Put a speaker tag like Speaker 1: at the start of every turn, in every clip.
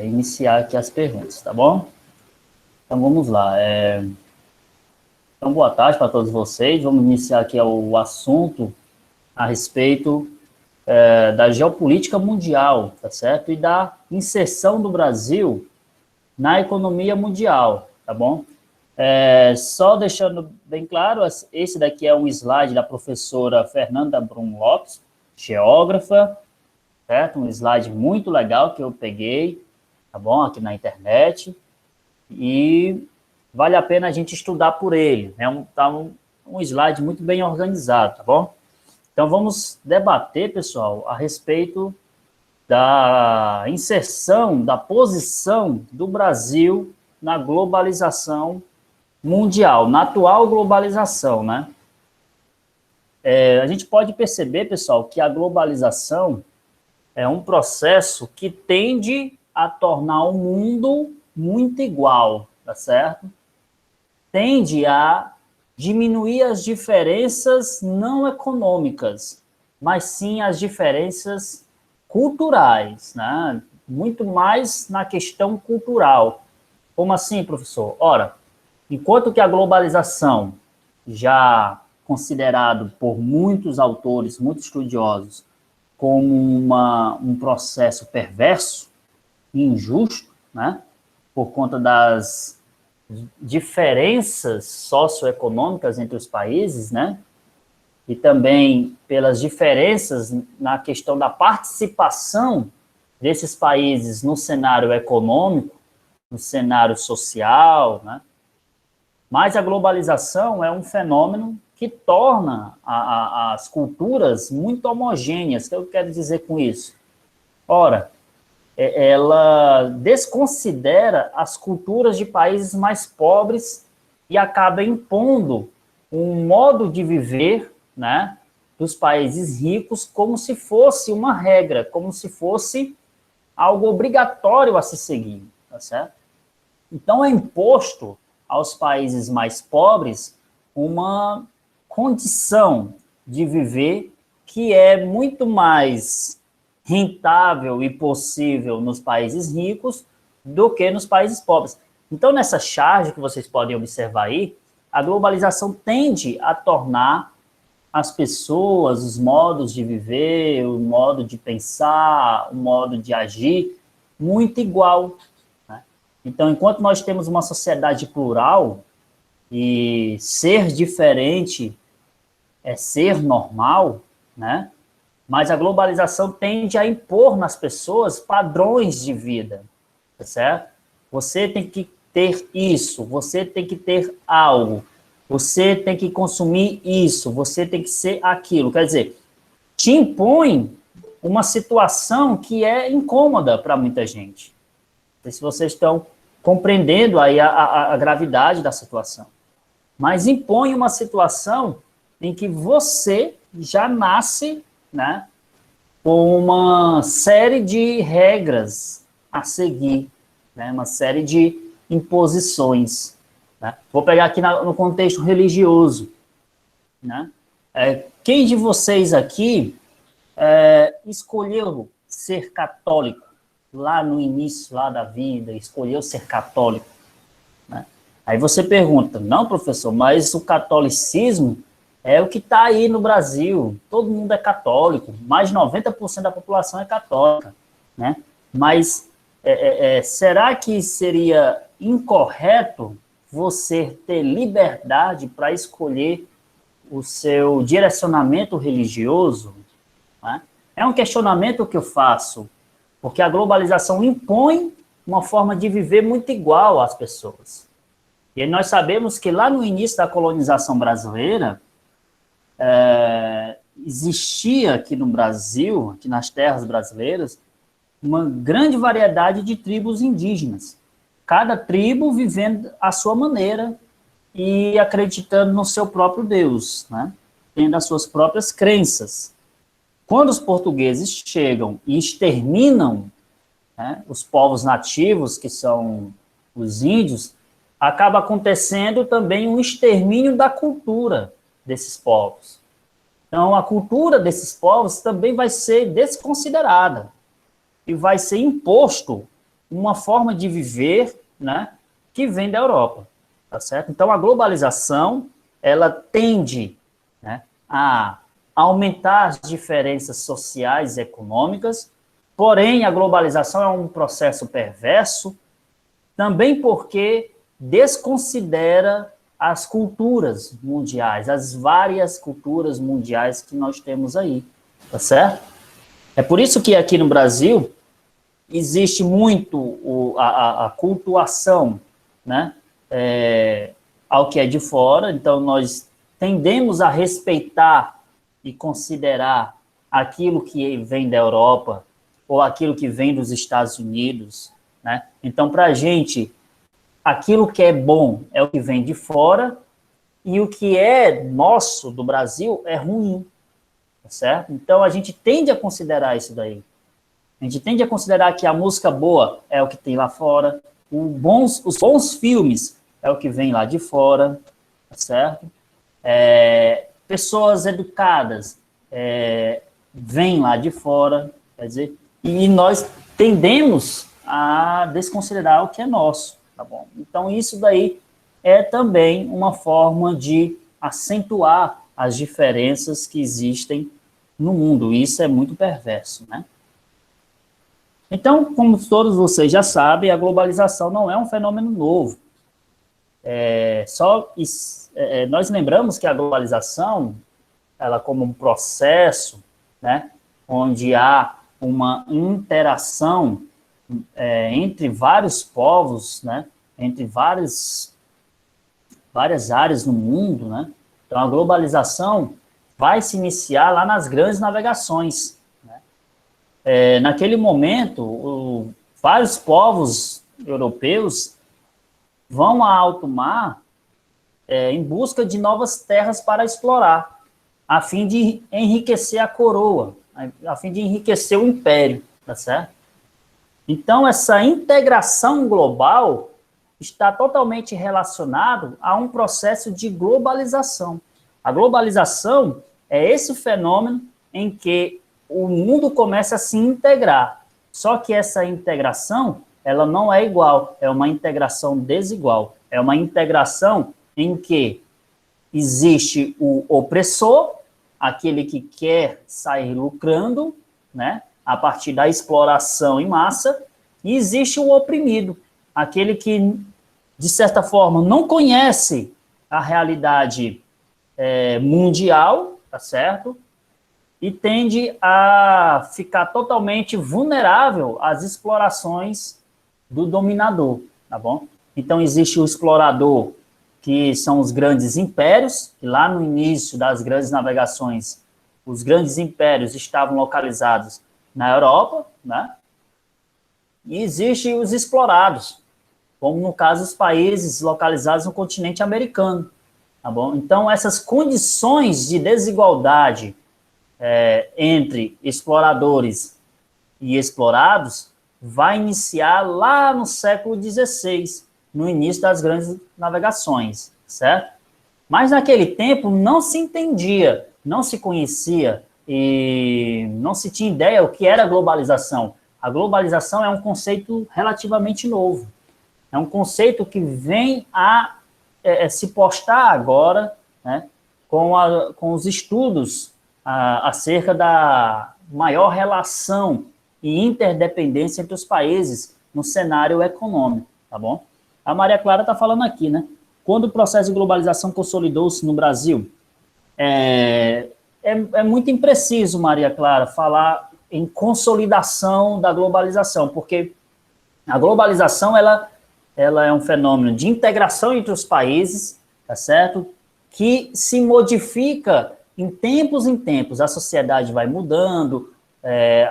Speaker 1: iniciar aqui as perguntas, tá bom? Então, vamos lá. Então, boa tarde para todos vocês. Vamos iniciar aqui o assunto a respeito da geopolítica mundial, tá certo? E da inserção do Brasil na economia mundial, tá bom? Só deixando bem claro, esse daqui é um slide da professora Fernanda Brum Lopes, geógrafa, certo? Um slide muito legal que eu peguei, tá bom? Aqui na internet. E vale a pena a gente estudar por ele. Tá um slide muito bem organizado, tá bom? Então, vamos debater, pessoal, a respeito da inserção, da posição do Brasil na globalização mundial, na atual globalização, né? A gente pode perceber, pessoal, que a globalização é um processo que tende a tornar o mundo muito igual, tá certo? Tende a diminuir as diferenças não econômicas, mas sim as diferenças culturais, né? Muito mais na questão cultural. Como assim, professor? Ora, enquanto que a globalização, já considerado por muitos autores, muitos estudiosos, como um processo perverso e injusto, né? Por conta das diferenças socioeconômicas entre os países, né? E também pelas diferenças na questão da participação desses países no cenário econômico, no cenário social, né? Mas a globalização é um fenômeno que torna as culturas muito homogêneas. O que eu quero dizer com isso? Ora, ela desconsidera as culturas de países mais pobres e acaba impondo um modo de viver, né, dos países ricos como se fosse uma regra, como se fosse algo obrigatório a se seguir, tá certo? Então, é imposto aos países mais pobres uma condição de viver que é muito mais rentável e possível nos países ricos do que nos países pobres. Então, nessa charge que vocês podem observar aí, a globalização tende a tornar as pessoas, os modos de viver, o modo de pensar, o modo de agir, muito igual. Né? Então, enquanto nós temos uma sociedade plural, e ser diferente é ser normal, né? Mas a globalização tende a impor nas pessoas padrões de vida, tá certo? Você tem que ter isso, você tem que ter algo, você tem que consumir isso, você tem que ser aquilo. Quer dizer, te impõe uma situação que é incômoda para muita gente. Não sei se vocês estão compreendendo aí a gravidade da situação. Mas impõe uma situação em que você já nasce, né, com uma série de regras a seguir, né, uma série de imposições. Né? Vou pegar aqui no contexto religioso. Né? Quem de vocês aqui escolheu ser católico lá no início lá da vida, escolheu ser católico? Né? Aí você pergunta, não, professor, mas o catolicismo é o que está aí no Brasil, todo mundo é católico, mais de 90% da população é católica, né? Mas será que seria incorreto você ter liberdade para escolher o seu direcionamento religioso? Né? É um questionamento que eu faço, porque a globalização impõe uma forma de viver muito igual às pessoas. E nós sabemos que lá no início da colonização brasileira, existia aqui no Brasil, aqui nas terras brasileiras, uma grande variedade de tribos indígenas. Cada tribo vivendo à sua maneira e acreditando no seu próprio Deus, né? Tendo as suas próprias crenças. Quando os portugueses chegam e exterminam, né, os povos nativos, que são os índios, acaba acontecendo também um extermínio da cultura desses povos. Então, a cultura desses povos também vai ser desconsiderada. e vai ser imposto uma forma de viver, né, que vem da Europa, tá certo? Então, a globalização, ela tende, né, a aumentar as diferenças sociais e econômicas, porém, a globalização é um processo perverso, também porque desconsidera as culturas mundiais, as várias culturas mundiais que nós temos aí, tá certo? É por isso que aqui no Brasil existe muito a cultuação, né, ao que é de fora, então nós tendemos a respeitar e considerar aquilo que vem da Europa ou aquilo que vem dos Estados Unidos, né? Então, para a gente, aquilo que é bom é o que vem de fora e o que é nosso, do Brasil, é ruim, tá certo? Então, a gente tende a considerar isso daí. A gente tende a considerar que a música boa é o que tem lá fora, os bons filmes é o que vem lá de fora, tá certo? Pessoas educadas vêm lá de fora, quer dizer, e nós tendemos a desconsiderar o que é nosso, tá bom? Então, isso daí é também uma forma de acentuar as diferenças que existem no mundo. Isso é muito perverso, né? Então, como todos vocês já sabem, a globalização não é um fenômeno novo. Nós lembramos que a globalização, ela como um processo, né, onde há uma interação entre vários povos, né, entre várias áreas no mundo, né? Então, a globalização vai se iniciar lá nas grandes navegações. Naquele momento, vários povos europeus vão a alto mar em busca de novas terras para explorar, a fim de enriquecer a coroa, a fim de enriquecer o império, tá certo? Então, essa integração global está totalmente relacionado a um processo de globalização. A globalização é esse fenômeno em que o mundo começa a se integrar. Só que essa integração, ela não é igual, é uma integração desigual. É uma integração em que existe o opressor, aquele que quer sair lucrando, né, a partir da exploração em massa, e existe o oprimido, aquele que, de certa forma, não conhece a realidade mundial, tá certo? E tende a ficar totalmente vulnerável às explorações do dominador, tá bom? Então, existe o explorador, que são os grandes impérios, que lá no início das grandes navegações, os grandes impérios estavam localizados na Europa, né? E existem os explorados, como no caso os países localizados no continente americano, tá bom? Então, essas condições de desigualdade entre exploradores e explorados vai iniciar lá no século XVI, no início das grandes navegações, certo? Mas naquele tempo não se entendia, não se conhecia e não se tinha ideia o que era globalização. A globalização é um conceito relativamente novo. É um conceito que vem a se postar agora, né, com os estudos acerca da maior relação e interdependência entre os países no cenário econômico, tá bom? A Maria Clara está falando aqui, né? Quando o processo de globalização consolidou-se no Brasil, é muito impreciso, Maria Clara, falar em consolidação da globalização, porque a globalização, ela é um fenômeno de integração entre os países, tá certo? Que se modifica em tempos, a sociedade vai mudando,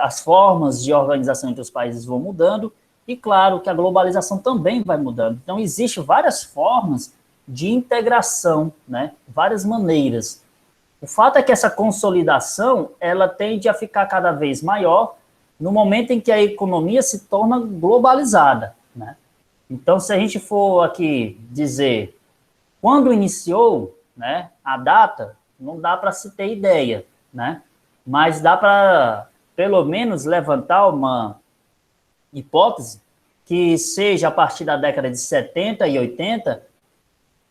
Speaker 1: as formas de organização entre os países vão mudando, e claro que a globalização também vai mudando. Então, existem várias formas de integração, né? Várias maneiras. O fato é que essa consolidação, ela tende a ficar cada vez maior no momento em que a economia se torna globalizada, né? Então, se a gente for aqui dizer quando iniciou, né, a data, não dá para se ter ideia, né? Mas dá para, pelo menos, levantar uma hipótese que seja a partir da década de 70 e 80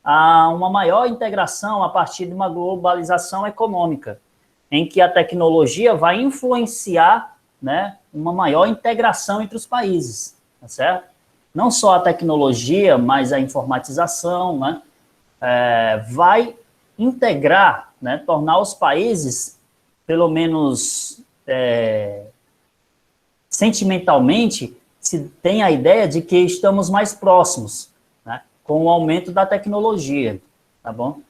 Speaker 1: a uma maior integração a partir de uma globalização econômica, em que a tecnologia vai influenciar, né, uma maior integração entre os países, tá certo? Não só a tecnologia, mas a informatização, né, vai integrar, né, tornar os países, pelo menos sentimentalmente, se tem a ideia de que estamos mais próximos, né, com o aumento da tecnologia, tá bom?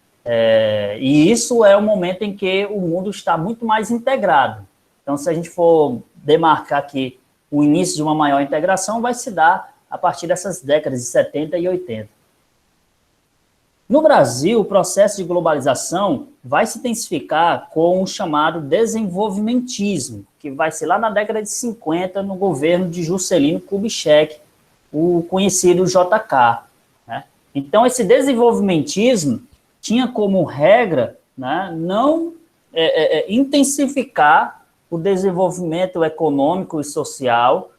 Speaker 1: E isso é o momento em que o mundo está muito mais integrado. Então, se a gente for demarcar aqui o início de uma maior integração, vai se dar a partir dessas décadas de 70 e 80. No Brasil, o processo de globalização vai se intensificar com o chamado desenvolvimentismo, que vai ser lá na década de 50, no governo de Juscelino Kubitschek, o conhecido JK. Né? Então, esse desenvolvimentismo tinha como regra, né, não intensificar o desenvolvimento econômico e social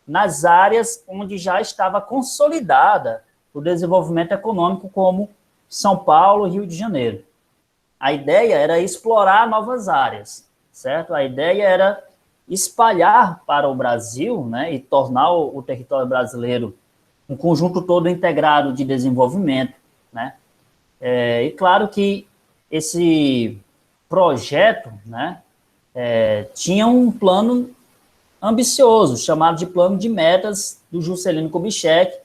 Speaker 1: nas áreas onde já estava consolidada o desenvolvimento econômico, como São Paulo e Rio de Janeiro. A ideia era explorar novas áreas, certo? A ideia era espalhar para o Brasil, né, e tornar o território brasileiro um conjunto todo integrado de desenvolvimento, né? E claro que esse projeto, né, tinha um plano ambicioso, chamado de Plano de Metas do Juscelino Kubitschek,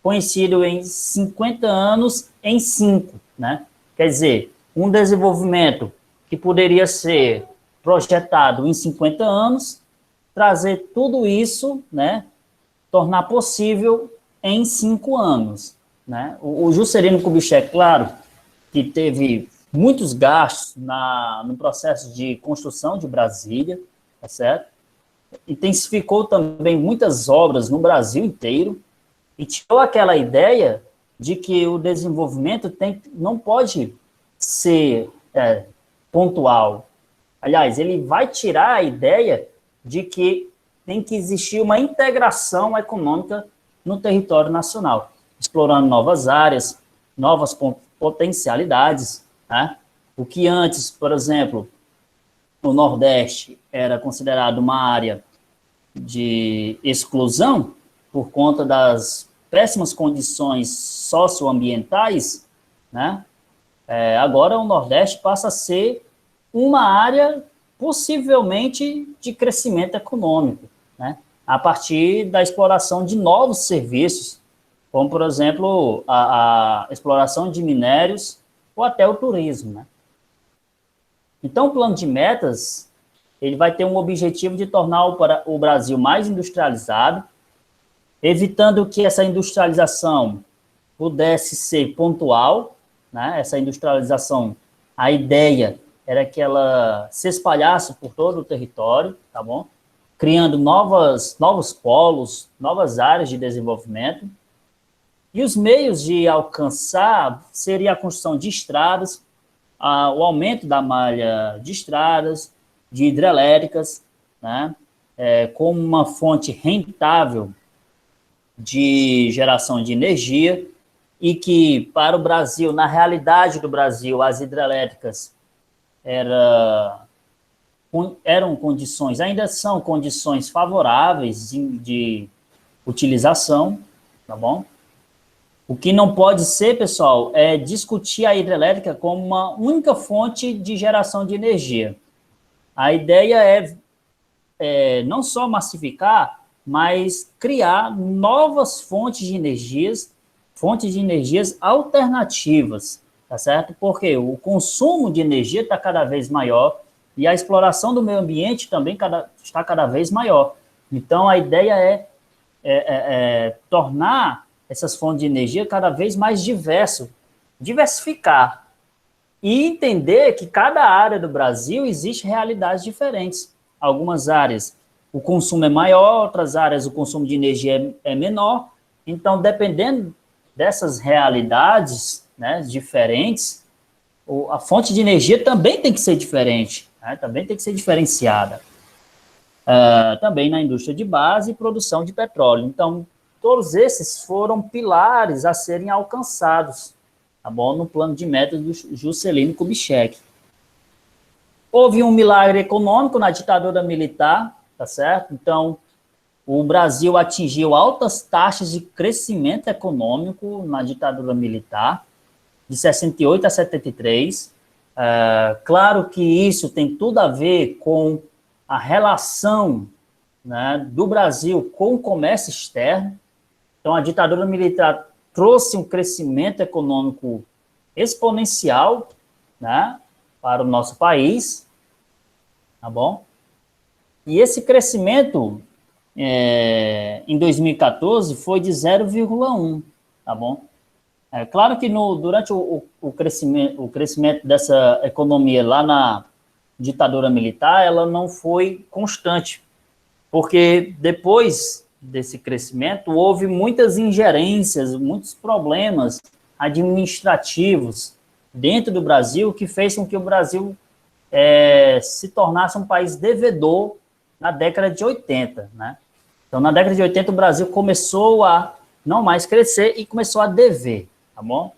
Speaker 1: conhecido em 50 anos em 5, né? Quer dizer, um desenvolvimento que poderia ser projetado em 50 anos, trazer tudo isso, né, tornar possível em 5 anos. Né? O Juscelino Kubitschek, claro, que teve muitos gastos no processo de construção de Brasília, tá certo? Intensificou também muitas obras no Brasil inteiro e tirou aquela ideia de que o desenvolvimento não pode ser pontual. Aliás, ele vai tirar a ideia de que tem que existir uma integração econômica no território nacional, explorando novas áreas, novas potencialidades, né? O que antes, por exemplo, o Nordeste era considerado uma área de exclusão por conta das péssimas condições socioambientais, né? Agora o Nordeste passa a ser uma área possivelmente de crescimento econômico, né? A partir da exploração de novos serviços, como, por exemplo, a exploração de minérios ou até o turismo, né? Então, o plano de metas, ele vai ter um objetivo de tornar o Brasil mais industrializado, evitando que essa industrialização pudesse ser pontual, né? Essa industrialização, a ideia era que ela se espalhasse por todo o território, tá bom? Criando novos polos, novas áreas de desenvolvimento. E os meios de alcançar seria a construção de estradas, o aumento da malha de estradas, de hidrelétricas, né, como uma fonte rentável de geração de energia, e que para o Brasil, na realidade do Brasil, as hidrelétricas eram condições, ainda são condições favoráveis de utilização, tá bom? O que não pode ser, pessoal, é discutir a hidrelétrica como uma única fonte de geração de energia. A ideia é não só massificar, mas criar novas fontes de energias alternativas, tá certo? Porque o consumo de energia está cada vez maior e a exploração do meio ambiente também está cada vez maior. Então, a ideia é tornar essas fontes de energia cada vez mais diversificar e entender que cada área do Brasil existe realidades diferentes. Algumas áreas o consumo é maior, outras áreas o consumo de energia é menor. Então, dependendo dessas realidades, né, diferentes, a fonte de energia também tem que ser diferente, né, também tem que ser diferenciada. também na indústria de base e produção de petróleo. Então, todos esses foram pilares a serem alcançados, tá bom? No plano de metas do Juscelino Kubitschek. Houve um milagre econômico na ditadura militar, tá certo? Então, o Brasil atingiu altas taxas de crescimento econômico na ditadura militar, de 68 a 73. Claro que isso tem tudo a ver com a relação, né, do Brasil com o comércio externo. Então, a ditadura militar trouxe um crescimento econômico exponencial, né, para o nosso país, tá bom? E esse crescimento, em 2014, foi de 0,1, tá bom? É claro que durante o crescimento dessa economia lá na ditadura militar, ela não foi constante, porque depois desse crescimento houve muitas ingerências, muitos problemas administrativos dentro do Brasil, que fez com que o Brasil se tornasse um país devedor na década de 80, né? Então, na década de 80, o Brasil começou a não mais crescer e começou a dever, tá bom?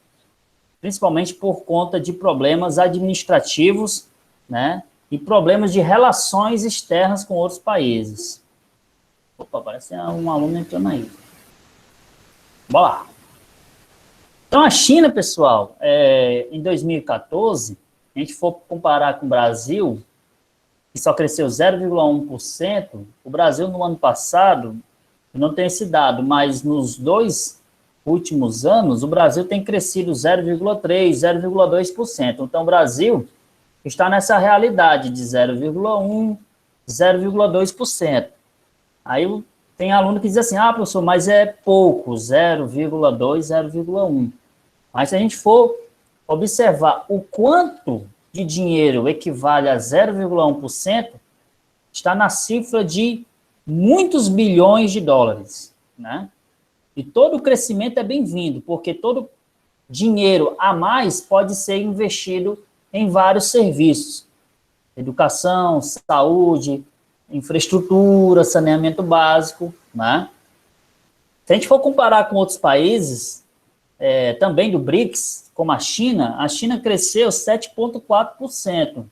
Speaker 1: Principalmente por conta de problemas administrativos, né? E problemas de relações externas com outros países. Opa, parece um aluno entrando aí. Bora lá. Então, a China, pessoal, em 2014, a gente for comparar com o Brasil, que só cresceu 0,1%, o Brasil, no ano passado, não tem esse dado, mas nos 2 últimos anos, o Brasil tem crescido 0,3%, 0,2%. Então, o Brasil está nessa realidade de 0,1%, 0,2%. Aí tem aluno que diz assim, professor, mas é pouco, 0,2%, 0,1%. Mas se a gente for observar o quanto de dinheiro equivale a 0,1%, está na cifra de muitos bilhões de dólares, né? E todo o crescimento é bem-vindo, porque todo dinheiro a mais pode ser investido em vários serviços. Educação, saúde, infraestrutura, saneamento básico, né? Se a gente for comparar com outros países, também do BRICS, como a China cresceu 7,4%,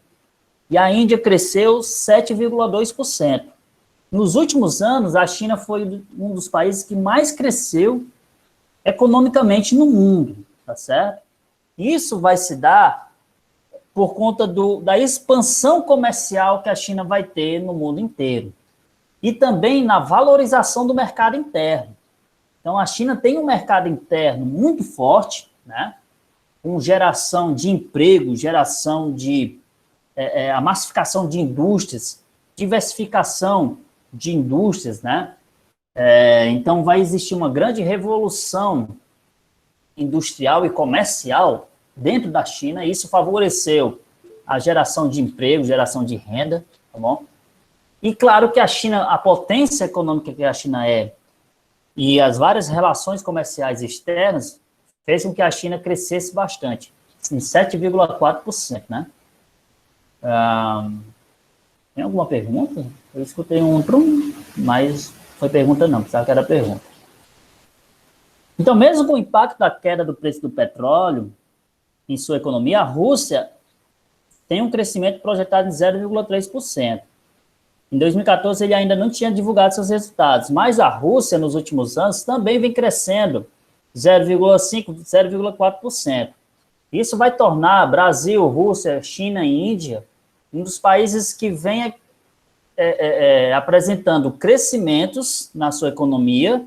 Speaker 1: e a Índia cresceu 7,2%. Nos últimos anos, a China foi um dos países que mais cresceu economicamente no mundo, tá certo? Isso vai se dar por conta da expansão comercial que a China vai ter no mundo inteiro. E também na valorização do mercado interno. Então, a China tem um mercado interno muito forte, né? Com geração de emprego, geração de a massificação de indústrias, diversificação de indústrias, né? Então, vai existir uma grande revolução industrial e comercial dentro da China, e isso favoreceu a geração de emprego, geração de renda, tá bom? E claro que a China, a potência econômica que a China é, e as várias relações comerciais externas, fez com que a China crescesse bastante, em 7,4%, né? Tem alguma pergunta? Eu escutei mas foi pergunta não, pensava que era pergunta. Então, mesmo com o impacto da queda do preço do petróleo em sua economia, a Rússia tem um crescimento projetado de 0,3%. Em 2014, ele ainda não tinha divulgado seus resultados, mas a Rússia, nos últimos anos, também vem crescendo 0,5%, 0,4%. Isso vai tornar Brasil, Rússia, China e Índia um dos países que vem apresentando crescimentos na sua economia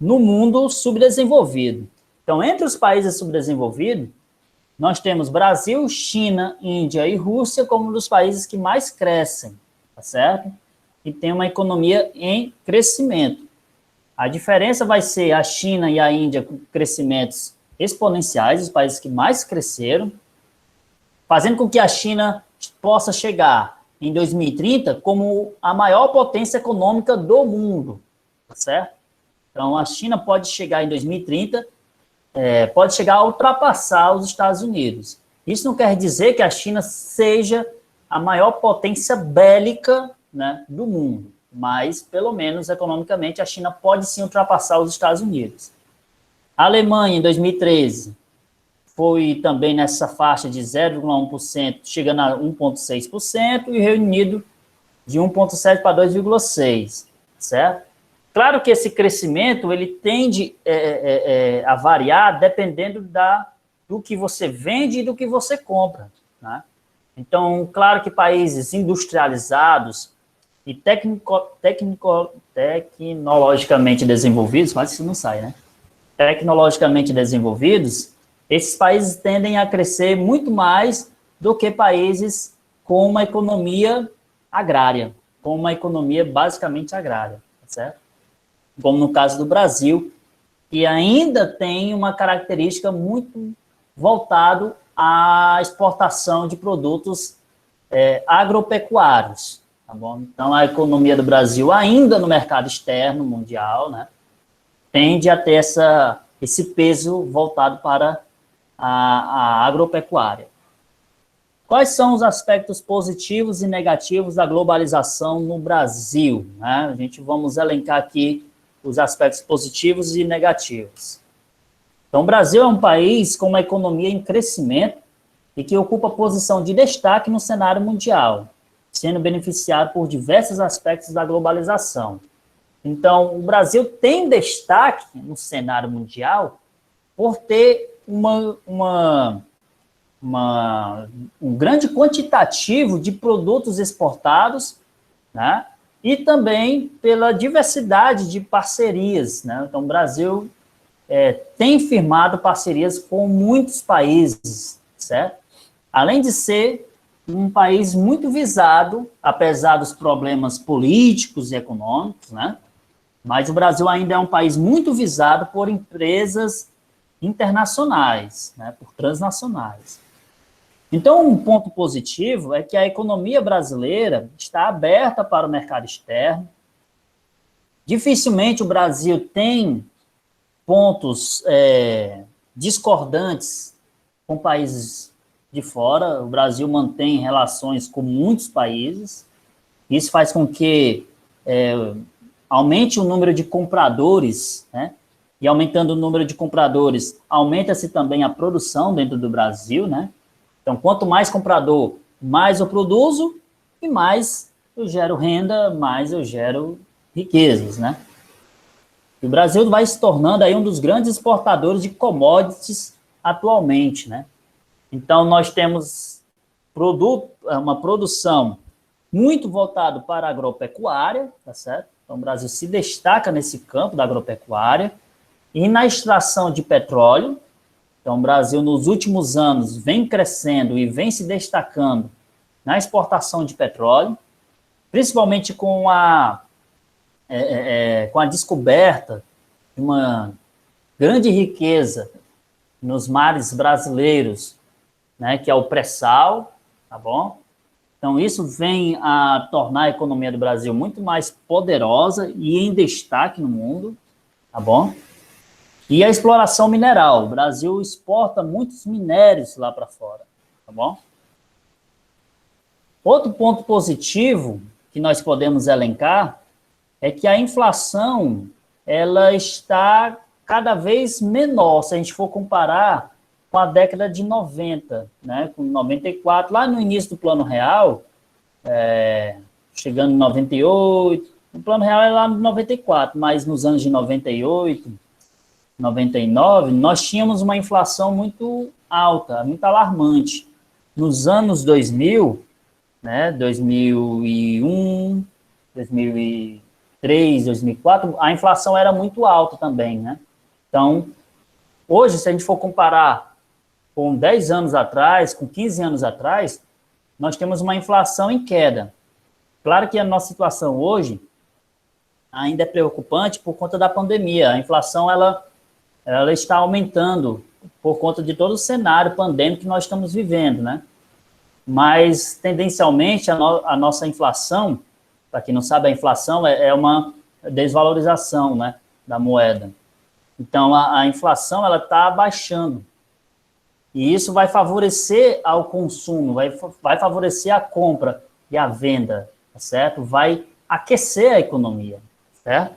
Speaker 1: no mundo subdesenvolvido. Então, entre os países subdesenvolvidos, nós temos Brasil, China, Índia e Rússia como um dos países que mais crescem, tá certo? E tem uma economia em crescimento. A diferença vai ser a China e a Índia com crescimentos exponenciais, os países que mais cresceram, fazendo com que a China possa chegar em 2030 como a maior potência econômica do mundo, tá certo? Então, a China pode chegar em 2030, pode chegar a ultrapassar os Estados Unidos. Isso não quer dizer que a China seja a maior potência bélica, né, do mundo. mas, pelo menos, economicamente, a China pode sim ultrapassar os Estados Unidos. A Alemanha, em 2013, foi também nessa faixa de 0,1%, chegando a 1,6%, e o Reino Unido de 1,7% para 2,6%, certo? Claro que esse crescimento ele tende a variar dependendo do que você vende e do que você compra, né? Então, claro que países industrializados e tecnologicamente desenvolvidos, quase isso não sai, né? Tecnologicamente desenvolvidos, esses países tendem a crescer muito mais do que países com uma economia agrária, com uma economia basicamente agrária, certo? Como no caso do Brasil, que ainda tem uma característica muito voltado à exportação de produtos agropecuários, tá bom? Então, a economia do Brasil, ainda no mercado externo mundial, né, tende a ter esse peso voltado para a agropecuária. Quais são os aspectos positivos e negativos da globalização no Brasil, né? A gente vamos elencar aqui os aspectos positivos e negativos. Então, o Brasil é um país com uma economia em crescimento e que ocupa posição de destaque no cenário mundial, sendo beneficiado por diversos aspectos da globalização. Então, o Brasil tem destaque no cenário mundial por ter um grande quantitativo de produtos exportados, né? E também pela diversidade de parcerias, né? Então, o Brasil tem firmado parcerias com muitos países, certo? Além de ser um país muito visado, apesar dos problemas políticos e econômicos, né? Mas o Brasil ainda é um país muito visado por empresas internacionais, né? Por transnacionais. Então, um ponto positivo é que a economia brasileira está aberta para o mercado externo. Dificilmente o Brasil tem pontos discordantes com países de fora. O Brasil mantém relações com muitos países. Isso faz com que aumente o número de compradores, né? E aumentando o número de compradores, aumenta-se também a produção dentro do Brasil, né? Então, quanto mais comprador, mais eu produzo e mais eu gero renda, mais eu gero riquezas, né? E o Brasil vai se tornando aí um dos grandes exportadores de commodities atualmente, né? Então, nós temos uma produção muito voltada para a agropecuária, tá certo? Então, o Brasil se destaca nesse campo da agropecuária e na extração de petróleo. Então, o Brasil, nos últimos anos, vem crescendo e vem se destacando na exportação de petróleo, principalmente com a descoberta de uma grande riqueza nos mares brasileiros, né, que é o pré-sal, tá bom? Então, isso vem a tornar a economia do Brasil muito mais poderosa e em destaque no mundo, tá bom? E a exploração mineral. O Brasil exporta muitos minérios lá para fora, tá bom? Outro ponto positivo que nós podemos elencar é que a inflação ela está cada vez menor, se a gente for comparar com a década de 90, né, com 94, lá no início do Plano Real, chegando em 98, o Plano Real é lá em 94, mas nos anos de 98, 99, nós tínhamos uma inflação muito alta, muito alarmante. Nos anos 2000, né, 2001, 2003, 2004, a inflação era muito alta também, né? Então, hoje, se a gente for comparar com 10 anos atrás, com 15 anos atrás, nós temos uma inflação em queda. Claro que a nossa situação hoje ainda é preocupante por conta da pandemia. A inflação, ela está aumentando por conta de todo o cenário pandêmico que nós estamos vivendo, né? Mas, tendencialmente, a nossa inflação, para quem não sabe, a inflação é uma desvalorização, né, da moeda. Então, a inflação ela está baixando. E isso vai favorecer ao consumo, vai favorecer a compra e a venda, tá certo? Vai aquecer a economia, certo?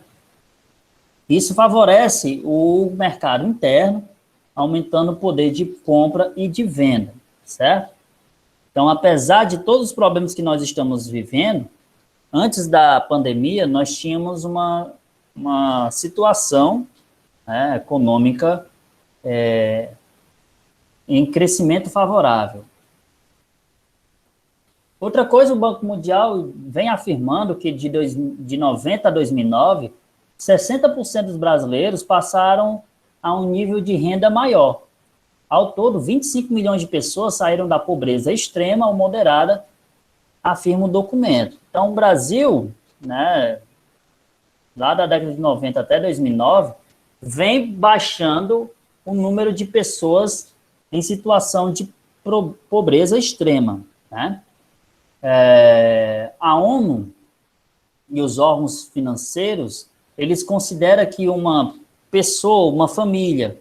Speaker 1: Isso favorece o mercado interno, aumentando o poder de compra e de venda, certo? Então, apesar de todos os problemas que nós estamos vivendo, antes da pandemia, nós tínhamos uma situação, né, econômica em crescimento favorável. Outra coisa, o Banco Mundial vem afirmando que de 90 a 2009, 60% dos brasileiros passaram a um nível de renda maior. Ao todo, 25 milhões de pessoas saíram da pobreza extrema ou moderada, afirma o documento. Então, o Brasil, né, lá da década de 90 até 2009, vem baixando o número de pessoas em situação de pobreza extrema, né? A ONU e os órgãos financeiros, eles consideram que uma pessoa, uma família,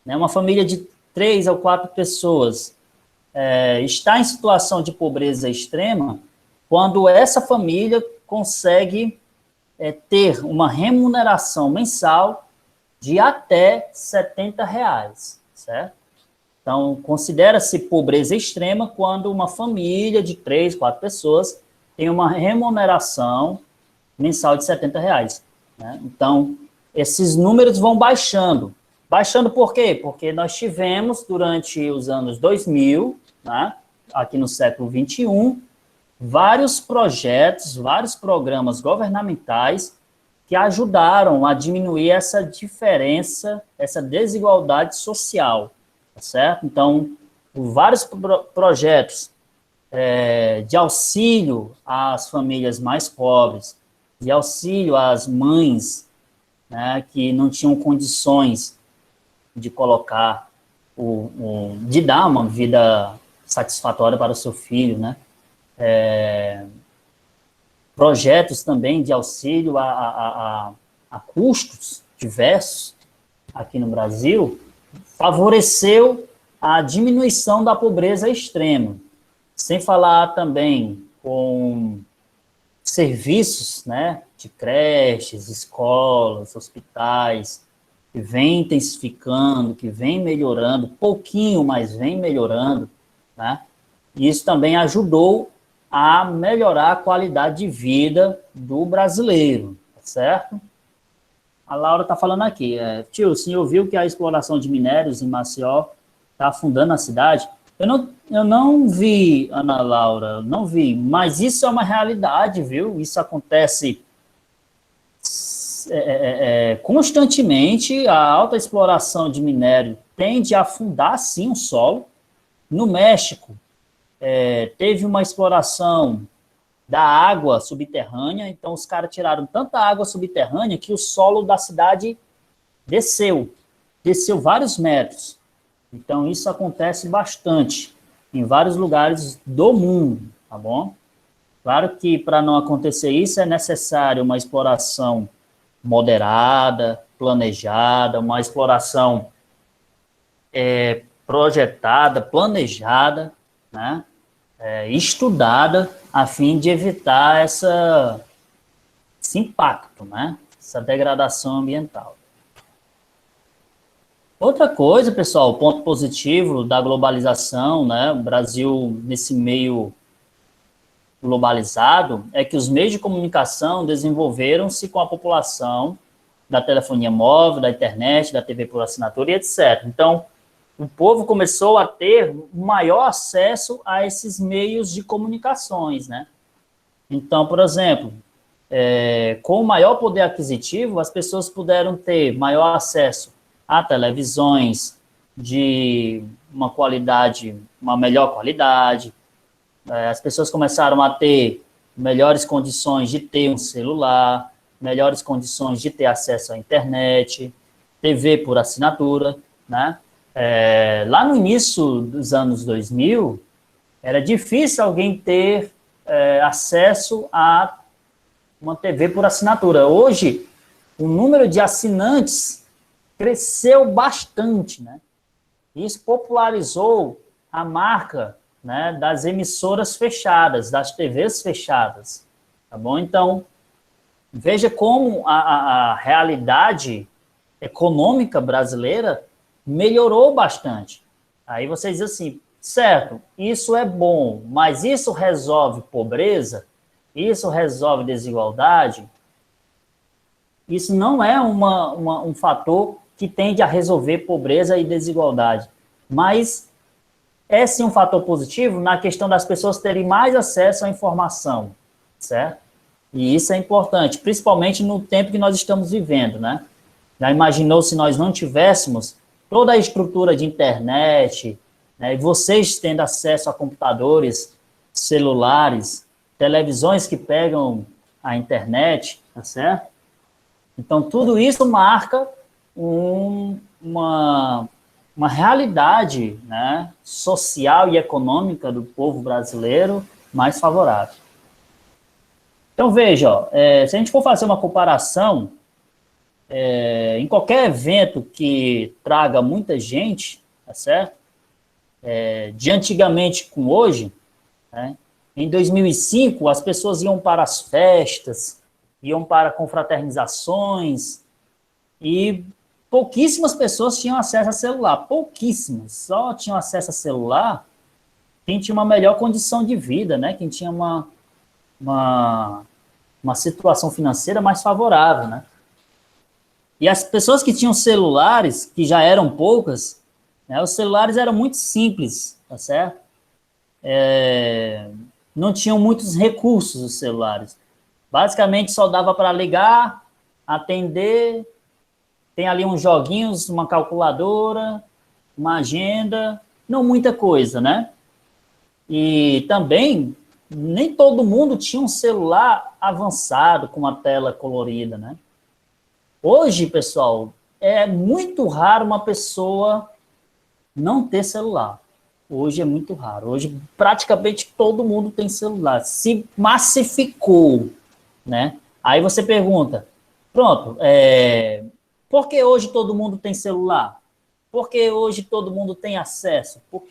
Speaker 1: né, uma família de 3 ou 4 pessoas, está em situação de pobreza extrema quando essa família consegue ter uma remuneração mensal de até R$ 70, certo? Então, considera-se pobreza extrema quando uma família de 3, 4 pessoas tem uma remuneração mensal de R$ 70, né? Então, esses números vão baixando. Baixando por quê? Porque nós tivemos, durante os anos 2000, né, aqui no século XXI, vários projetos, vários programas governamentais que ajudaram a diminuir essa diferença, essa desigualdade social, tá certo? Então, vários projetos de auxílio às famílias mais pobres, de auxílio às mães, né, que não tinham condições de colocar, de dar uma vida satisfatória para o seu filho, né? Projetos também de auxílio a custos diversos aqui no Brasil, favoreceu a diminuição da pobreza extrema, sem falar também com serviços, né, de creches, escolas, hospitais, que vem intensificando, que vem melhorando, pouquinho, mas vem melhorando, né? E isso também ajudou a melhorar a qualidade de vida do brasileiro, certo? A Laura está falando aqui, tio, o senhor viu que a exploração de minérios em Maceió está afundando a cidade? Eu não vi, Ana Laura, não vi, mas isso é uma realidade, viu? Isso acontece constantemente. A alta exploração de minério tende a afundar, sim, o solo. No México, teve uma exploração da água subterrânea, então os caras tiraram tanta água subterrânea que o solo da cidade desceu vários metros. Então, isso acontece bastante em vários lugares do mundo, tá bom? Claro que para não acontecer isso é necessário uma exploração moderada, planejada, uma exploração projetada, planejada, né? Estudada, a fim de evitar esse impacto, né? Essa degradação ambiental. Outra coisa, pessoal, o ponto positivo da globalização, né? O Brasil, nesse meio globalizado, é que os meios de comunicação desenvolveram-se com a população da telefonia móvel, da internet, da TV por assinatura e etc. Então, o povo começou a ter maior acesso a esses meios de comunicações, né? Então, por exemplo, com o maior poder aquisitivo, as pessoas puderam ter maior acesso a televisões de uma melhor qualidade. As pessoas começaram a ter melhores condições de ter um celular, melhores condições de ter acesso à internet, TV por assinatura, né? Lá no início dos anos 2000, era difícil alguém ter acesso a uma TV por assinatura. Hoje, o número de assinantes cresceu bastante, né? Isso popularizou a marca, né, das emissoras fechadas, das TVs fechadas, tá bom? Então, Veja como a realidade econômica brasileira melhorou bastante. Aí você diz assim, certo, isso é bom, mas isso resolve pobreza? Isso resolve desigualdade? Isso não é um fator que tende a resolver pobreza e desigualdade, mas é sim um fator positivo na questão das pessoas terem mais acesso à informação, certo? E isso é importante, principalmente no tempo que nós estamos vivendo, né? Já imaginou se nós não tivéssemos toda a estrutura de internet, né, e vocês tendo acesso a computadores, celulares, televisões que pegam a internet, tá certo? Então, tudo isso marca uma realidade, né, social e econômica do povo brasileiro mais favorável. Então, veja, ó, se a gente for fazer uma comparação, em qualquer evento que traga muita gente, tá certo? De antigamente com hoje, né? Em 2005, as pessoas iam para as festas, iam para confraternizações, e pouquíssimas pessoas tinham acesso a celular, pouquíssimas, só tinham acesso a celular quem tinha uma melhor condição de vida, né? Quem tinha uma situação financeira mais favorável, né? E as pessoas que tinham celulares, que já eram poucas, né, os celulares eram muito simples, tá certo? Não tinham muitos recursos os celulares. Basicamente só dava para ligar, atender, tem ali uns joguinhos, uma calculadora, uma agenda, não muita coisa, né? E também nem todo mundo tinha um celular avançado com uma tela colorida, né? Hoje, pessoal, é muito raro uma pessoa não ter celular. Hoje é muito raro. Hoje, praticamente todo mundo tem celular. Se massificou, né? Aí você pergunta, pronto, por que hoje todo mundo tem celular? Por que hoje todo mundo tem acesso? Por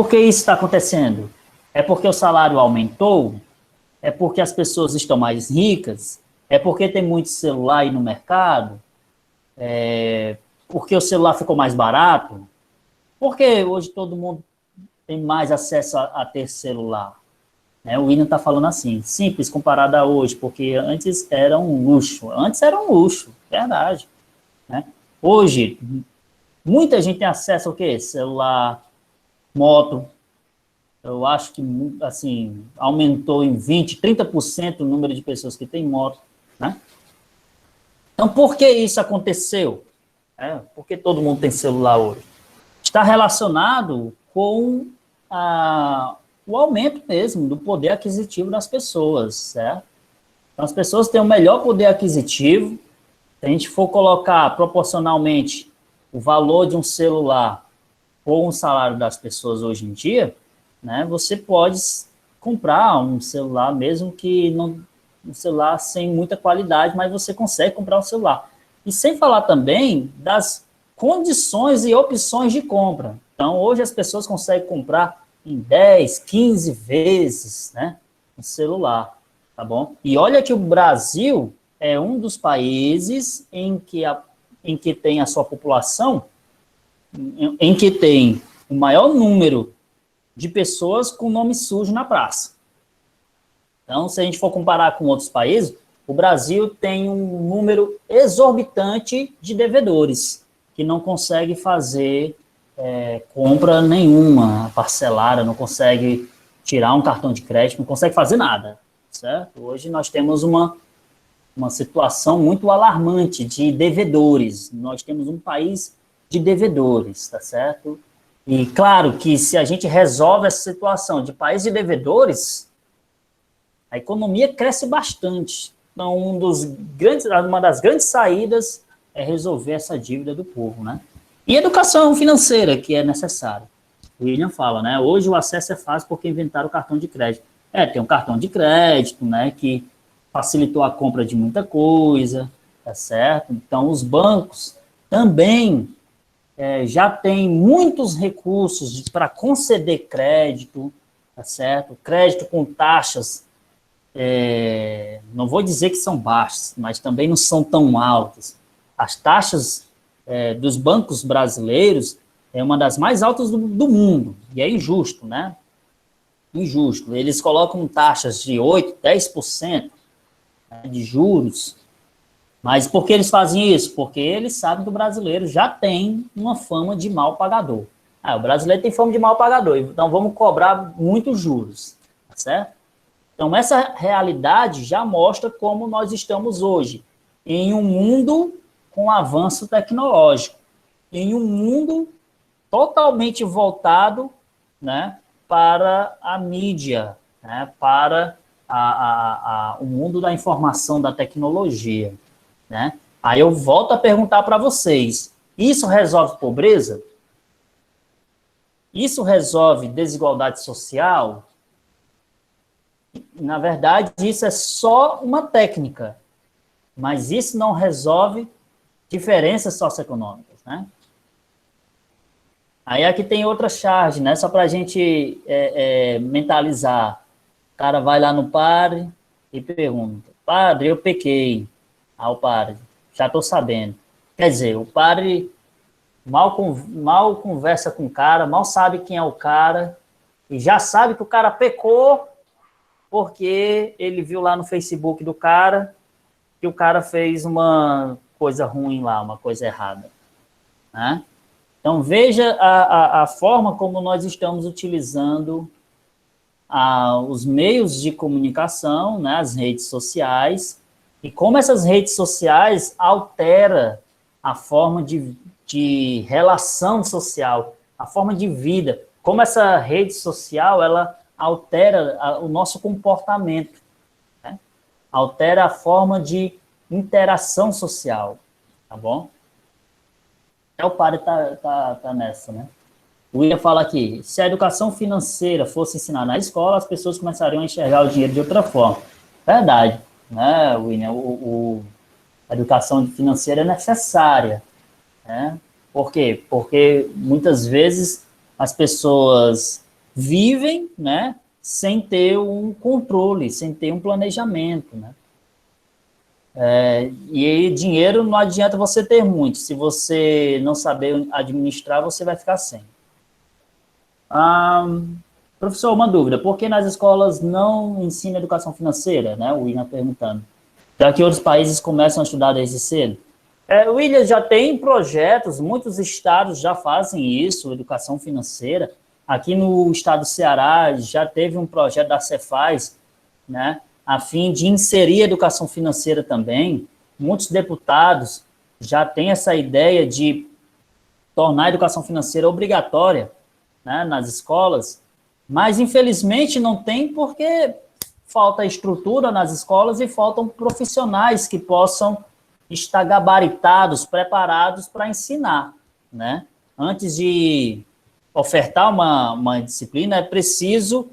Speaker 1: que isso está acontecendo? É porque o salário aumentou? É porque as pessoas estão mais ricas? É porque tem muito celular aí no mercado? Porque o celular ficou mais barato? Por que hoje todo mundo tem mais acesso a ter celular? Né? O William está falando assim, simples comparado a hoje, porque antes era um luxo. Antes era um luxo, verdade. Né? Hoje, muita gente tem acesso ao quê? Celular, moto. Eu acho que, assim, aumentou em 20%, 30% o número de pessoas que têm moto, né? Então, por que isso aconteceu? Por que todo mundo tem celular hoje? Está relacionado com o aumento mesmo do poder aquisitivo das pessoas, certo? Então, as pessoas têm um melhor poder aquisitivo. Se a gente for colocar proporcionalmente o valor de um celular ou um salário das pessoas hoje em dia, né, você pode comprar um celular, mesmo que não, um celular sem muita qualidade, mas você consegue comprar um celular. E sem falar também das condições e opções de compra. Então, hoje as pessoas conseguem comprar em 10, 15 vezes, né, um celular, tá bom? E olha que o Brasil é um dos países em que tem a sua população, em que tem o maior número de pessoas com nome sujo na praça. Então, se a gente for comparar com outros países, o Brasil tem um número exorbitante de devedores que não consegue fazer compra nenhuma parcelada, não consegue tirar um cartão de crédito, não consegue fazer nada, certo? Hoje nós temos uma situação muito alarmante de devedores. Nós temos um país de devedores, tá certo? E claro que se a gente resolve essa situação de país de devedores, a economia cresce bastante. Então, uma das grandes saídas é resolver essa dívida do povo, né? E educação financeira, que é necessária. O William fala, né? Hoje o acesso é fácil porque inventaram o cartão de crédito. Tem um cartão de crédito, né? Que facilitou a compra de muita coisa, tá certo? Então, os bancos também já têm muitos recursos para conceder crédito, tá certo? Crédito com taxas não vou dizer que são baixas, mas também não são tão altas. As taxas dos bancos brasileiros é uma das mais altas do mundo, e é injusto, né? Injusto. Eles colocam taxas de 8%, 10%, né, de juros. Mas por que eles fazem isso? Porque eles sabem que o brasileiro já tem uma fama de mal pagador. O brasileiro tem fama de mal pagador, então vamos cobrar muitos juros, tá certo? Então, essa realidade já mostra como nós estamos hoje, em um mundo com avanço tecnológico, em um mundo totalmente voltado, né, para a mídia, né, para o mundo da informação, da tecnologia. Né? Aí eu volto a perguntar para vocês, isso resolve pobreza? Isso resolve desigualdade social? Na verdade, isso é só uma técnica, mas isso não resolve diferenças socioeconômicas, né? Aí aqui tem outra charge, né? Só para a gente mentalizar. O cara vai lá no padre e pergunta, padre, eu pequei. Ao padre, já estou sabendo. Quer dizer, o padre mal conversa com o cara, mal sabe quem é o cara, e já sabe que o cara pecou porque ele viu lá no Facebook do cara que o cara fez uma coisa ruim lá, uma coisa errada. Né? Então, veja a forma como nós estamos utilizando os meios de comunicação, né, as redes sociais, e como essas redes sociais alteram a forma de relação social, a forma de vida, como essa rede social ela altera o nosso comportamento, né? Altera a forma de interação social, tá bom? O padre tá nessa, né? O William fala aqui, se a educação financeira fosse ensinada na escola, as pessoas começariam a enxergar o dinheiro de outra forma. Verdade, né, William? A educação financeira é necessária, né? Por quê? Porque muitas vezes as pessoas vivem, né, sem ter um controle, sem ter um planejamento, né? E aí, dinheiro não adianta você ter muito. Se você não saber administrar, você vai ficar sem. Professor, uma dúvida. Por que nas escolas não ensina educação financeira? Né? O William perguntando. Já que outros países começam a estudar desde cedo. O William já tem projetos, muitos estados já fazem isso, educação financeira. Aqui no estado do Ceará já teve um projeto da Cefaz, né, a fim de inserir a educação financeira também. Muitos deputados já têm essa ideia de tornar a educação financeira obrigatória, né, nas escolas, mas infelizmente não tem porque falta estrutura nas escolas e faltam profissionais que possam estar gabaritados, preparados para ensinar, né? Antes de ofertar uma disciplina, é preciso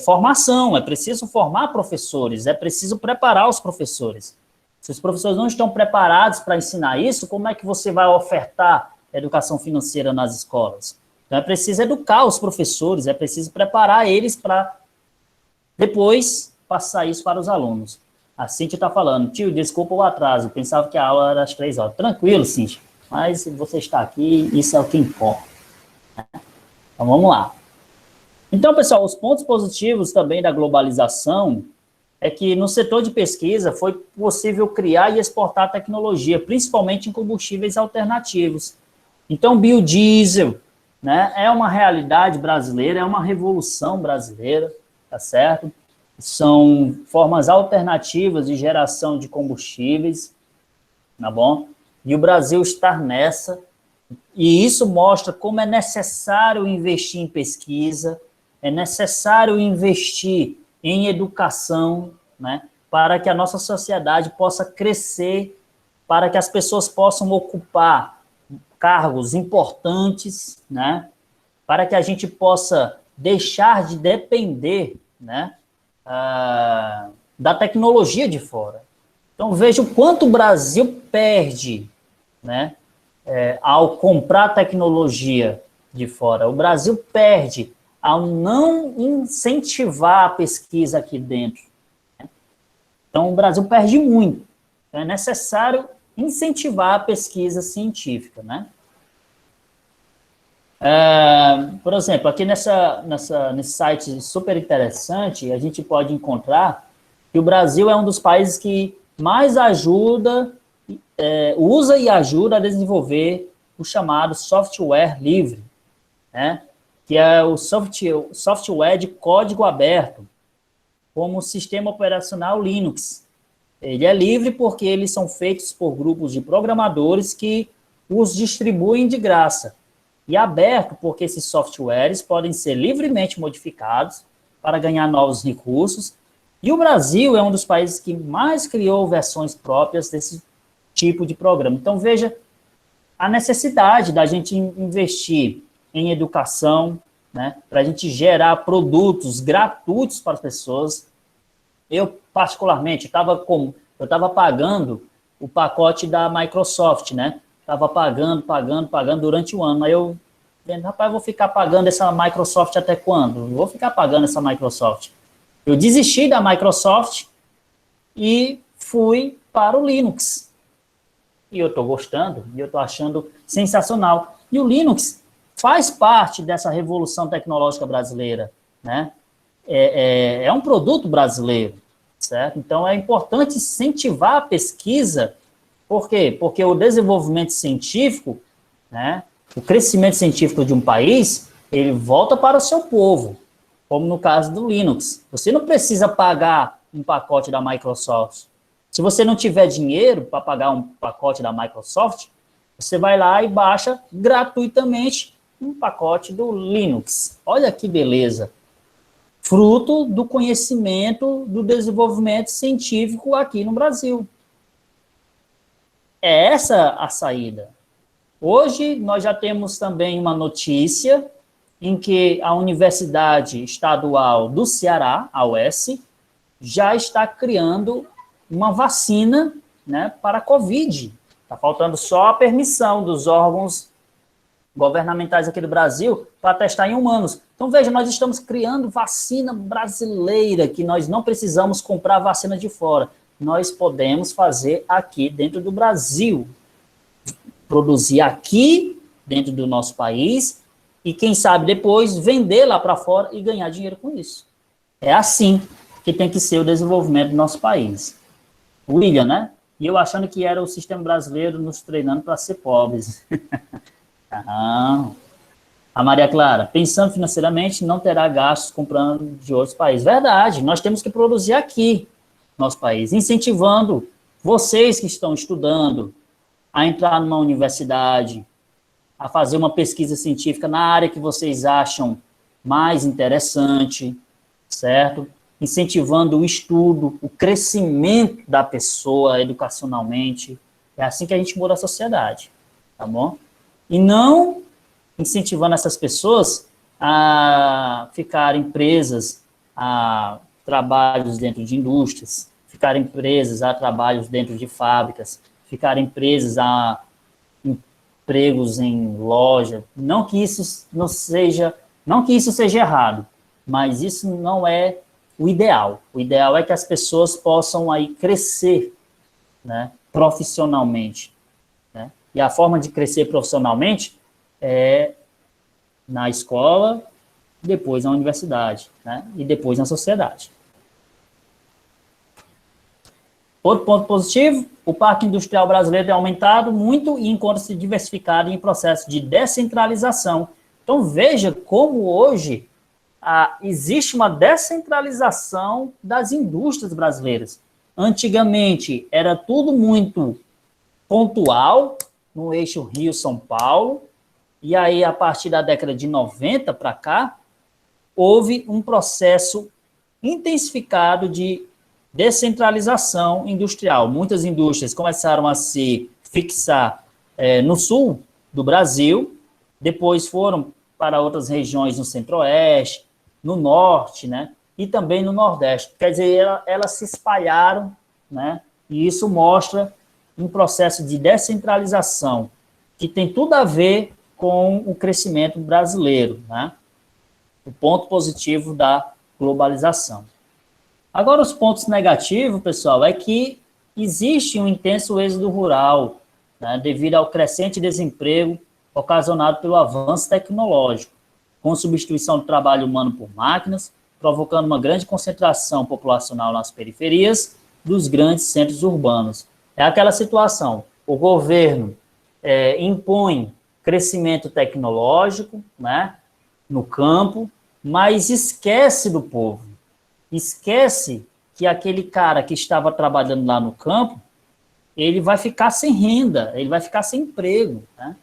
Speaker 1: formação, é preciso formar professores, é preciso preparar os professores. Se os professores não estão preparados para ensinar isso, como é que você vai ofertar educação financeira nas escolas? Então, é preciso educar os professores, é preciso preparar eles para depois passar isso para os alunos. A Cíntia está falando, tio, desculpa o atraso, pensava que a aula era às 3 horas. Tranquilo, Cíntia, mas você está aqui, isso é o que importa. Então, vamos lá. Então, pessoal, os pontos positivos também da globalização é que no setor de pesquisa foi possível criar e exportar tecnologia, principalmente em combustíveis alternativos. Então, biodiesel, né, é uma realidade brasileira, é uma revolução brasileira, tá certo? São formas alternativas de geração de combustíveis, tá bom? E o Brasil está nessa, e isso mostra como é necessário investir em pesquisa, é necessário investir em educação, né, para que a nossa sociedade possa crescer, para que as pessoas possam ocupar cargos importantes, né, para que a gente possa deixar de depender, né, da tecnologia de fora. Então, veja o quanto o Brasil perde, né, ao comprar tecnologia de fora. O Brasil perde ao não incentivar a pesquisa aqui dentro. Então, o Brasil perde muito. Então, é necessário incentivar a pesquisa científica, né? Por exemplo, aqui nesse site super interessante, a gente pode encontrar que o Brasil é um dos países que mais usa e ajuda a desenvolver o chamado software livre, né? Que é o software de código aberto, como o sistema operacional Linux. Ele é livre porque eles são feitos por grupos de programadores que os distribuem de graça. E aberto porque esses softwares podem ser livremente modificados para ganhar novos recursos. E o Brasil é um dos países que mais criou versões próprias desse tipo de programa. Então, veja a necessidade da gente investir em educação, né, para a gente gerar produtos gratuitos para as pessoas. Eu, particularmente, estava pagando o pacote da Microsoft, né? Estava pagando durante um ano. Aí eu, rapaz, vou ficar pagando essa Microsoft até quando? Vou ficar pagando essa Microsoft. Eu desisti da Microsoft e fui para o Linux. E eu estou gostando, e eu estou achando sensacional. E o Linux faz parte dessa revolução tecnológica brasileira, né? É um produto brasileiro, certo? Então, é importante incentivar a pesquisa. Por quê? Porque o desenvolvimento científico, né, o crescimento científico de um país, ele volta para o seu povo, como no caso do Linux. Você não precisa pagar um pacote da Microsoft. Se você não tiver dinheiro para pagar um pacote da Microsoft, você vai lá e baixa gratuitamente um pacote do Linux. Olha que beleza. Fruto do conhecimento, do desenvolvimento científico aqui no Brasil. É essa a saída. Hoje, nós já temos também uma notícia em que a Universidade Estadual do Ceará, a UES, já está criando uma vacina, né, para a Covid. Está faltando só a permissão dos órgãos governamentais aqui do Brasil para testar em humanos. Então, veja, nós estamos criando vacina brasileira, que nós não precisamos comprar vacina de fora. Nós podemos fazer aqui dentro do Brasil. Produzir aqui, dentro do nosso país, e quem sabe depois vender lá para fora e ganhar dinheiro com isso. É assim que tem que ser o desenvolvimento do nosso país. William, né? E eu achando que era o sistema brasileiro nos treinando para ser pobres. Não. A Maria Clara, pensando financeiramente, não terá gastos comprando de outros países. Verdade, nós temos que produzir aqui, no nosso país, incentivando vocês que estão estudando a entrar numa universidade, a fazer uma pesquisa científica na área que vocês acham mais interessante, certo? Incentivando o estudo, o crescimento da pessoa educacionalmente. É assim que a gente muda a sociedade, tá bom? E não incentivando essas pessoas a ficarem presas a trabalhos dentro de indústrias, ficarem presas a trabalhos dentro de fábricas, ficarem presas a empregos em loja. Não que isso seja errado, mas isso não é o ideal. O ideal é que as pessoas possam aí crescer, né, profissionalmente, né? E a forma de crescer profissionalmente é na escola, depois na universidade, né, e depois na sociedade. Outro ponto positivo, o parque industrial brasileiro tem aumentado muito e encontra-se diversificado em processo de descentralização. Então, veja como hoje existe uma descentralização das indústrias brasileiras. Antigamente, era tudo muito pontual, no eixo Rio-São Paulo, e aí, a partir da década de 90 para cá, houve um processo intensificado de descentralização industrial. Muitas indústrias começaram a se fixar no sul do Brasil, depois foram para outras regiões no centro-oeste, no norte, né, e também no nordeste. Quer dizer, elas se espalharam, né, e isso mostra um processo de descentralização que tem tudo a ver com o crescimento brasileiro, né? o ponto positivo da globalização. Agora, os pontos negativos, pessoal, é que existe um intenso êxodo rural, né, devido ao crescente desemprego ocasionado pelo avanço tecnológico, com substituição do trabalho humano por máquinas, provocando uma grande concentração populacional nas periferias dos grandes centros urbanos. É aquela situação, o governo impõe crescimento tecnológico, né, no campo, mas esquece do povo, esquece que aquele cara que estava trabalhando lá no campo, ele vai ficar sem renda, ele vai ficar sem emprego, né?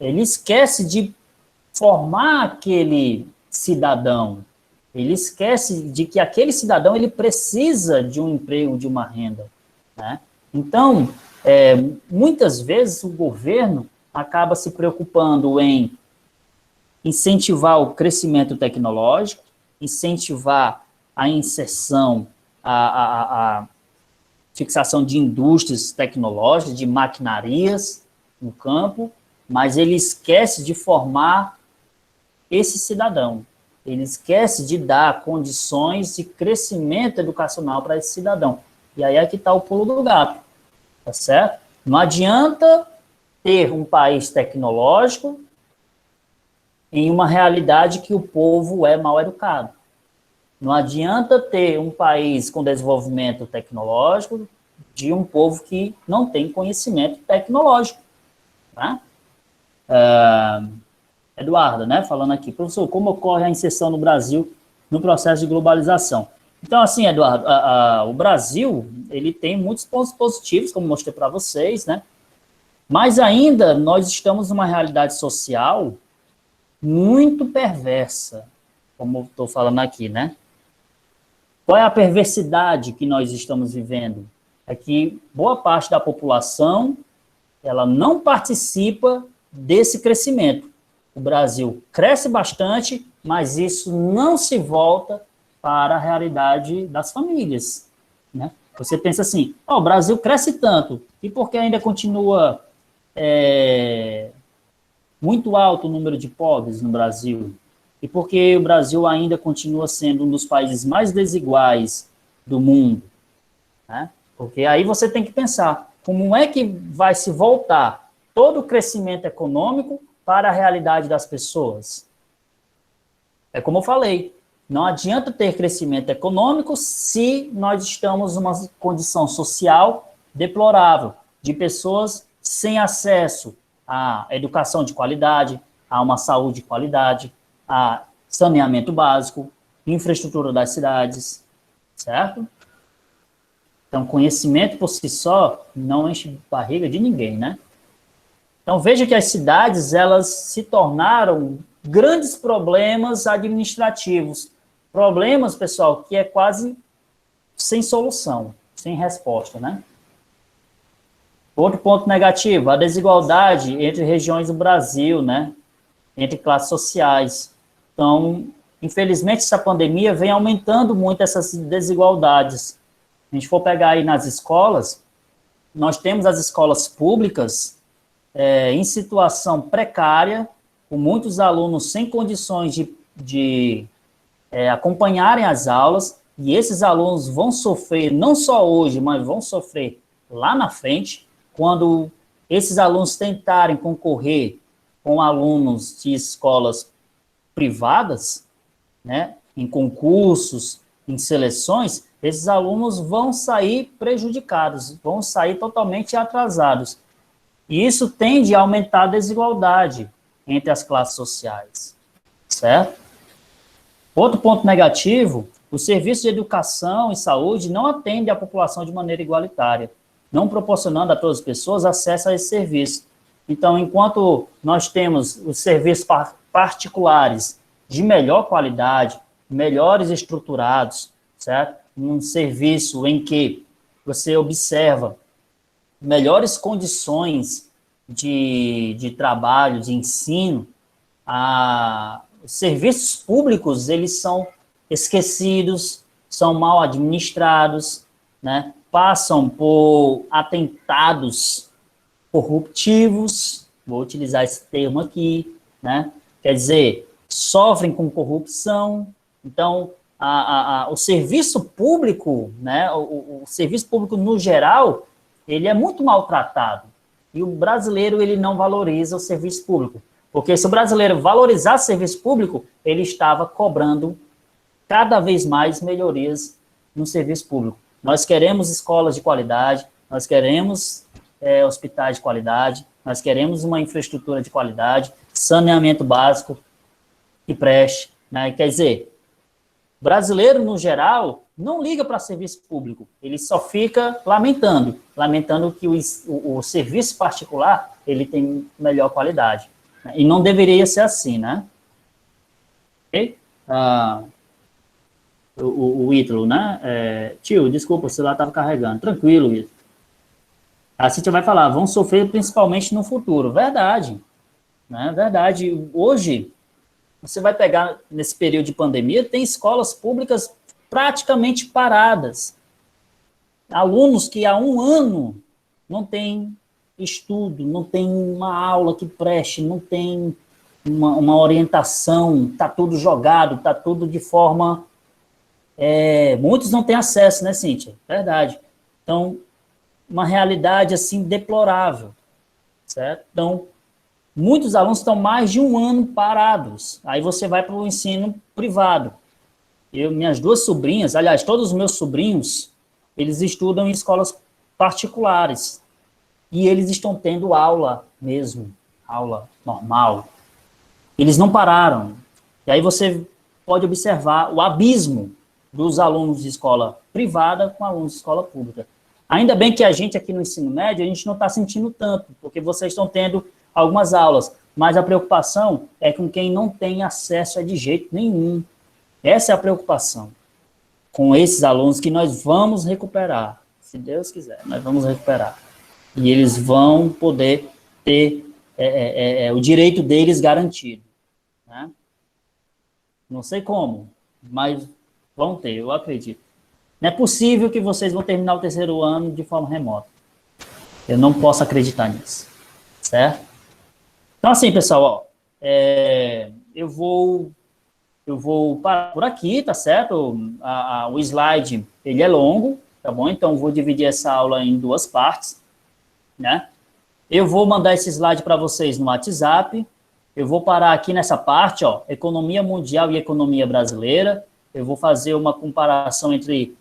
Speaker 1: Ele esquece de formar aquele cidadão, ele esquece de que aquele cidadão ele precisa de um emprego, de uma renda, né? Então, muitas vezes o governo acaba se preocupando em incentivar o crescimento tecnológico, incentivar a inserção, a fixação de indústrias tecnológicas, de maquinarias no campo, mas ele esquece de formar esse cidadão. Ele esquece de dar condições de crescimento educacional para esse cidadão. E aí é que está o pulo do gato, tá certo? Não adianta ter um país tecnológico em uma realidade que o povo é mal educado. Não adianta ter um país com desenvolvimento tecnológico de um povo que não tem conhecimento tecnológico. Tá? Eduardo, né, falando aqui, professor, como ocorre a inserção no Brasil no processo de globalização? Então, assim, Eduardo, o Brasil, ele tem muitos pontos positivos, como mostrei para vocês, né? Mas ainda nós estamos numa realidade social muito perversa, como estou falando aqui, né? Qual é a perversidade que nós estamos vivendo? É que boa parte da população, ela não participa desse crescimento. O Brasil cresce bastante, mas isso não se volta para a realidade das famílias, né? Você pensa assim, o Brasil cresce tanto, e por que ainda continua muito alto o número de pobres no Brasil? E por que o Brasil ainda continua sendo um dos países mais desiguais do mundo? Né? Porque aí você tem que pensar, como é que vai se voltar todo o crescimento econômico para a realidade das pessoas? É como eu falei, não adianta ter crescimento econômico se nós estamos numa condição social deplorável, de pessoas sem acesso à educação de qualidade, a uma saúde de qualidade, a saneamento básico, infraestrutura das cidades, certo? Então, conhecimento por si só não enche barriga de ninguém, né? Então, veja que as cidades, elas se tornaram grandes problemas administrativos. Problemas, pessoal, que é quase sem solução, sem resposta, né? Outro ponto negativo, a desigualdade entre regiões do Brasil, né? Entre classes sociais. Então, infelizmente, essa pandemia vem aumentando muito essas desigualdades. Se a gente for pegar aí nas escolas, nós temos as escolas públicas em situação precária, com muitos alunos sem condições de acompanharem as aulas, e esses alunos vão sofrer, não só hoje, mas vão sofrer lá na frente, quando esses alunos tentarem concorrer com alunos de escolas privadas, né, em concursos, em seleções, esses alunos vão sair prejudicados, vão sair totalmente atrasados. E isso tende a aumentar a desigualdade entre as classes sociais, certo? Outro ponto negativo, o serviço de educação e saúde não atende à população de maneira igualitária, não proporcionando a todas as pessoas acesso a esse serviço. Então, enquanto nós temos os serviços particulares de melhor qualidade, melhores estruturados, certo? Um serviço em que você observa melhores condições de trabalho, de ensino, os serviços públicos, eles são esquecidos, são mal administrados, né? Passam por atentados corruptivos, vou utilizar esse termo aqui, né? Quer dizer, sofrem com corrupção. Então, o serviço público, né, o serviço público no geral, ele é muito maltratado. E o brasileiro, ele não valoriza o serviço público. Porque se o brasileiro valorizasse o serviço público, ele estava cobrando cada vez mais melhorias no serviço público. Nós queremos escolas de qualidade, nós queremos hospitais de qualidade, nós queremos uma infraestrutura de qualidade, saneamento básico que preste, né? Quer dizer, o brasileiro, no geral, não liga para serviço público, ele só fica lamentando que o serviço particular, ele tem melhor qualidade. Né? E não deveria ser assim, né? Ok? O Ítalo, né? Tio, desculpa, o celular estava carregando. Tranquilo, Ítalo. A Cíntia vai falar, vão sofrer principalmente no futuro. Verdade. Né? Verdade. Hoje, você vai pegar, nesse período de pandemia, tem escolas públicas praticamente paradas. Alunos que há um ano não têm estudo, não tem uma aula que preste, não tem uma orientação, está tudo jogado, está tudo de forma... muitos não têm acesso, né, Cíntia? Verdade. Então, uma realidade, assim, deplorável, certo? Então, muitos alunos estão mais de um ano parados. Aí você vai para o ensino privado. Minhas duas sobrinhas, aliás, todos os meus sobrinhos, eles estudam em escolas particulares. E eles estão tendo aula mesmo, aula normal. Eles não pararam. E aí você pode observar o abismo dos alunos de escola privada com alunos de escola pública. Ainda bem que a gente aqui no ensino médio, a gente não está sentindo tanto, porque vocês estão tendo algumas aulas, mas a preocupação é com quem não tem acesso de jeito nenhum. Essa é a preocupação com esses alunos que nós vamos recuperar, se Deus quiser, nós vamos recuperar. E eles vão poder ter o direito deles garantido. Né? Não sei como, mas vão ter, eu acredito. Não é possível que vocês vão terminar o terceiro ano de forma remota. Eu não posso acreditar nisso. Certo? Então, assim, pessoal, ó, eu vou parar por aqui, tá certo? O slide, ele é longo, tá bom? Então, eu vou dividir essa aula em duas partes, né? Eu vou mandar esse slide para vocês no WhatsApp. Eu vou parar aqui nessa parte, ó, economia mundial e economia brasileira. Eu vou fazer uma comparação entre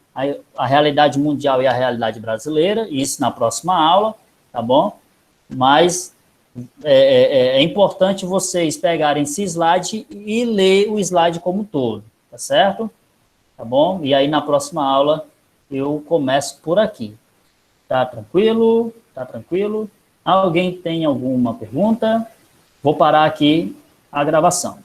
Speaker 1: a realidade mundial e a realidade brasileira, isso na próxima aula, tá bom? Mas é importante vocês pegarem esse slide e ler o slide como um todo, tá certo? Tá bom? E aí, na próxima aula, eu começo por aqui. Tá tranquilo? Tá tranquilo? Alguém tem alguma pergunta? Vou parar aqui a gravação.